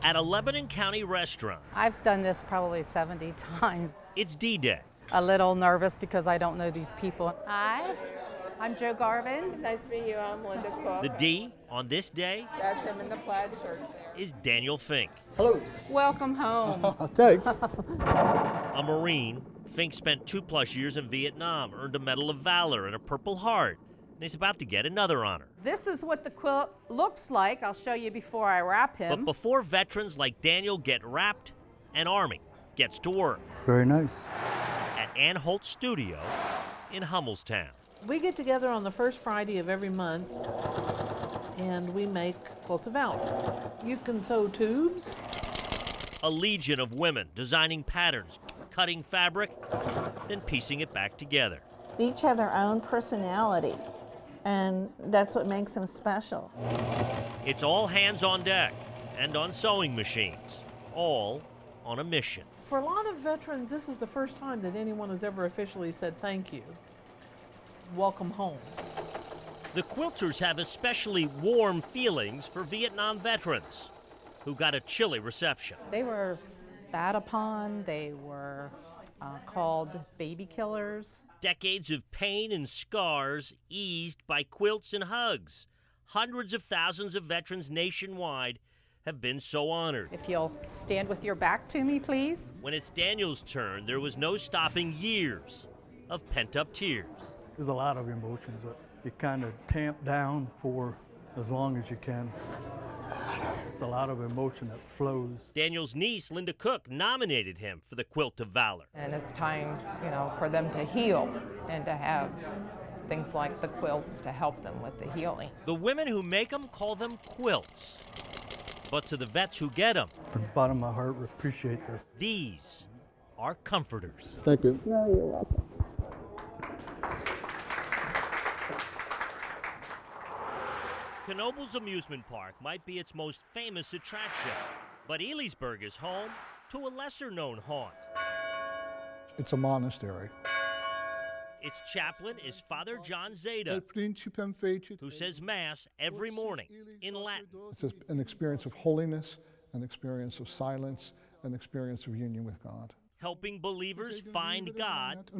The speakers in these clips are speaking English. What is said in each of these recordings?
at a Lebanon County restaurant. I've done this probably 70 times. It's D-Day. A little nervous because I don't know these people. Hi, I'm Joe Garvin. Nice to meet you. I'm Linda Cook. The D on this day That's him in the plaid shirt there. is Daniel Fink. Hello. Welcome home. Thanks. A Marine, Fink spent 2+ years in Vietnam, earned a Medal of Valor and a Purple Heart, and he's about to get another honor. This is what the quilt looks like. I'll show you before I wrap him. But before veterans like Daniel get wrapped, an Army gets to work Very nice. at Ann Holt's studio in Hummelstown. We get together on the first Friday of every month and we make quilts of valor. You can sew tubes. A legion of women designing patterns, cutting fabric, then piecing it back together. They each have their own personality, and that's what makes them special. It's all hands on deck and on sewing machines, all on a mission. For a lot of veterans, this is the first time that anyone has ever officially said thank you. Welcome home. The quilters have especially warm feelings for Vietnam veterans who got a chilly reception. They were spat upon. They were called baby killers. Decades of pain and scars eased by quilts and hugs. Hundreds of thousands of veterans nationwide have been so honored. If you'll stand with your back to me, please. When it's Daniel's turn, there was no stopping years of pent-up tears. There's a lot of emotions that you kind of tamp down for as long as you can. It's a lot of emotion that flows. Daniel's niece, Linda Cook, nominated him for the Quilt of Valor. And it's time, for them to heal and to have things like the quilts to help them with the healing. The women who make them call them quilts. But to the vets who get them, From the bottom of my heart, we appreciate this. these are comforters. Thank you. No, you're welcome. Knobel's amusement park might be its most famous attraction, but Elysburg is home to a lesser-known haunt. It's a monastery. Its chaplain is Father John Zeta, who says Mass every morning in Latin. It's an experience of holiness, an experience of silence, an experience of union with God. Helping believers find God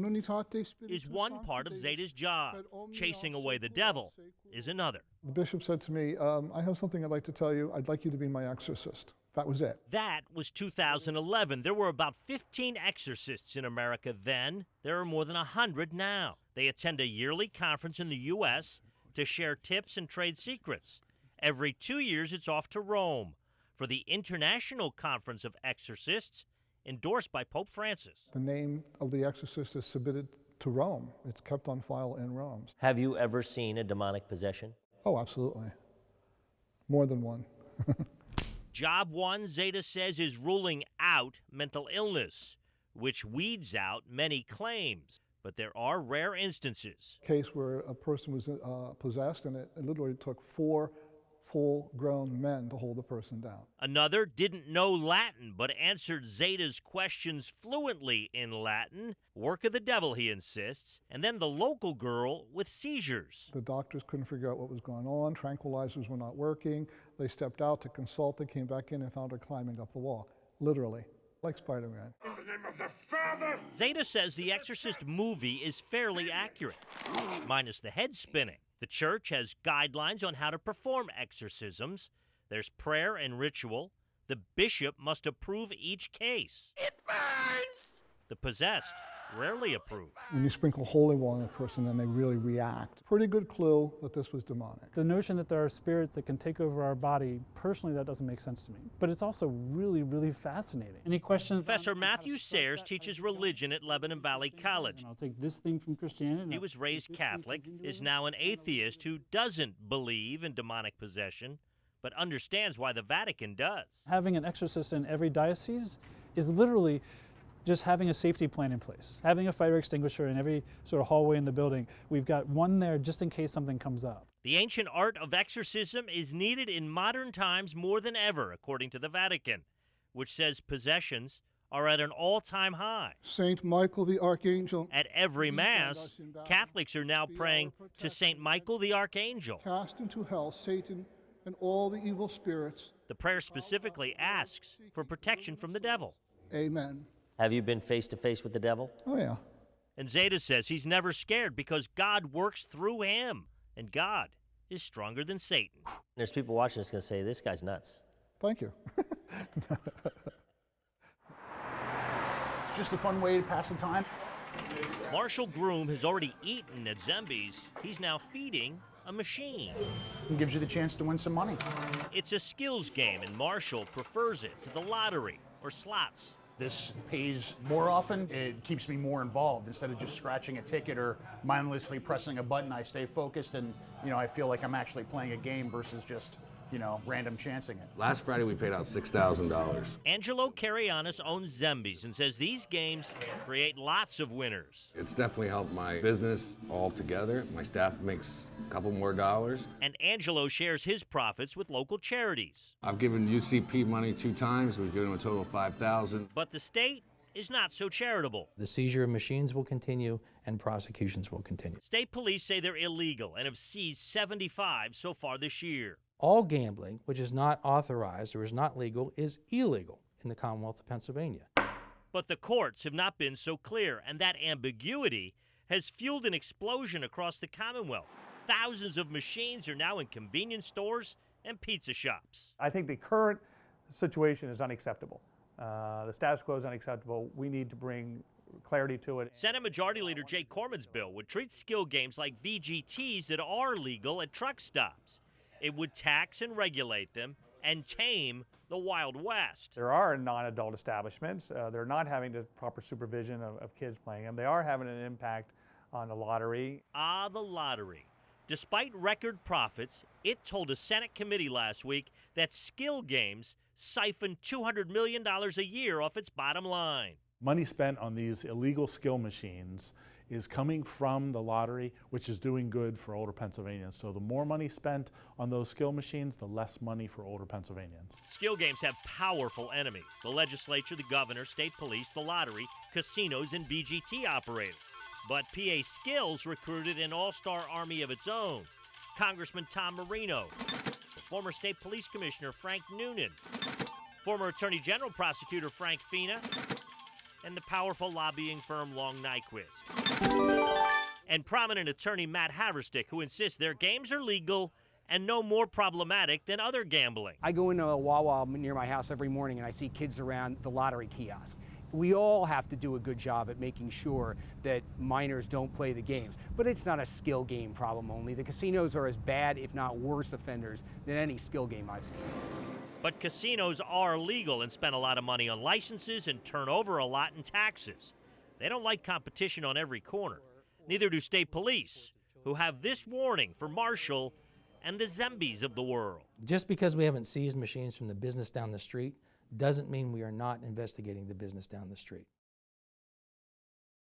is one part of Zeta's job. Chasing away the devil is another. The bishop said to me, I have something I'd like to tell you. I'd like you to be my exorcist. That was it. That was 2011. There were about 15 exorcists in America then. There are more than 100 now. They attend a yearly conference in the U.S. to share tips and trade secrets. Every 2 years, it's off to Rome for the International Conference of Exorcists, endorsed by Pope Francis. The name of the exorcist is submitted to Rome. It's kept on file in Rome. Have you ever seen a demonic possession? Oh, absolutely. More than one. Job one, Zeta says, is ruling out mental illness, which weeds out many claims. But there are rare instances. Case where a person was possessed, and it literally took 4 full-grown men to hold the person down. Another didn't know Latin, but answered Zeta's questions fluently in Latin. Work of the devil, he insists. And then the local girl with seizures. The doctors couldn't figure out what was going on. Tranquilizers were not working. They stepped out to consult. They came back in and found her climbing up the wall, literally, like Spider-Man. In the name of the Father! Zeta says the Exorcist movie is fairly accurate, minus the head spinning. The church has guidelines on how to perform exorcisms. There's prayer and ritual. The bishop must approve each case. It burns! The possessed rarely approve. When you sprinkle holy water on a person, then they really react. Pretty good clue that this was demonic. The notion that there are spirits that can take over our body, personally, that doesn't make sense to me. But it's also really, really fascinating. Any questions? Professor Matthew Sayers teaches religion at Lebanon Valley College. I'll take this thing from Christianity. He was raised Catholic, is now an atheist who doesn't believe in demonic possession, but understands why the Vatican does. Having an exorcist in every diocese is literally just having a safety plan in place. Having a fire extinguisher in every sort of hallway in the building. We've got one there just in case something comes up. The ancient art of exorcism is needed in modern times more than ever, according to the Vatican, which says possessions are at an all-time high. Saint Michael the Archangel. At every Mass, Catholics are now praying to Saint Michael the Archangel. Cast into hell Satan and all the evil spirits. The prayer specifically asks for protection from the devil. Amen. Have you been face to face with the devil? Oh, yeah. And Zeta says he's never scared because God works through him, and God is stronger than Satan. There's people watching that's going to say, this guy's nuts. Thank you. It's just a fun way to pass the time. Marshall Groom has already eaten at Zemby's. He's now feeding a machine. It gives you the chance to win some money. It's a skills game, and Marshall prefers it to the lottery or slots. This pays more often. It keeps me more involved. Instead of just scratching a ticket or mindlessly pressing a button, I stay focused and, I feel like I'm actually playing a game versus just, random chancing it. Last Friday we paid out $6,000. Angelo Carianis owns Zemby's and says these games create lots of winners. It's definitely helped my business altogether. My staff makes a couple more dollars. And Angelo shares his profits with local charities. I've given UCP money 2 times. We've given them a total of $5,000. But the state is not so charitable. The seizure of machines will continue and prosecutions will continue. State police say they're illegal and have seized 75 so far this year. All gambling, which is not authorized or is not legal, is illegal in the Commonwealth of Pennsylvania. But the courts have not been so clear, and that ambiguity has fueled an explosion across the Commonwealth. Thousands of machines are now in convenience stores and pizza shops. I think the current situation is unacceptable. The status quo is unacceptable. We need to bring clarity to it. Senate Majority Leader Jay Corman's bill would treat skill games like VGTs that are legal at truck stops. It would tax and regulate them and tame the Wild West. There are non-adult establishments. They're not having the proper supervision of kids playing them. They are having an impact on the lottery. Ah, the lottery. Despite record profits, it told a Senate committee last week that skill games siphon $200 million a year off its bottom line. Money spent on these illegal skill machines is coming from the lottery, which is doing good for older Pennsylvanians. So the more money spent on those skill machines, the less money for older Pennsylvanians. Skill games have powerful enemies: the legislature, the governor, state police, the lottery, casinos, and BGT operators. But PA Skills recruited an all-star army of its own. Congressman Tom Marino, the former state police commissioner Frank Noonan, former Attorney General prosecutor Frank Fina, and the powerful lobbying firm Long Nyquist. And prominent attorney Matt Haverstick, who insists their games are legal and no more problematic than other gambling. I go into a Wawa near my house every morning and I see kids around the lottery kiosk. We all have to do a good job at making sure that minors don't play the games. But it's not a skill game problem only. The casinos are as bad, if not worse, offenders than any skill game I've seen. But casinos are legal and spend a lot of money on licenses and turn over a lot in taxes. They don't like competition on every corner. Neither do state police, who have this warning for Marshall and the Zemby's of the world. Just because we haven't seized machines from the business down the street doesn't mean we are not investigating the business down the street.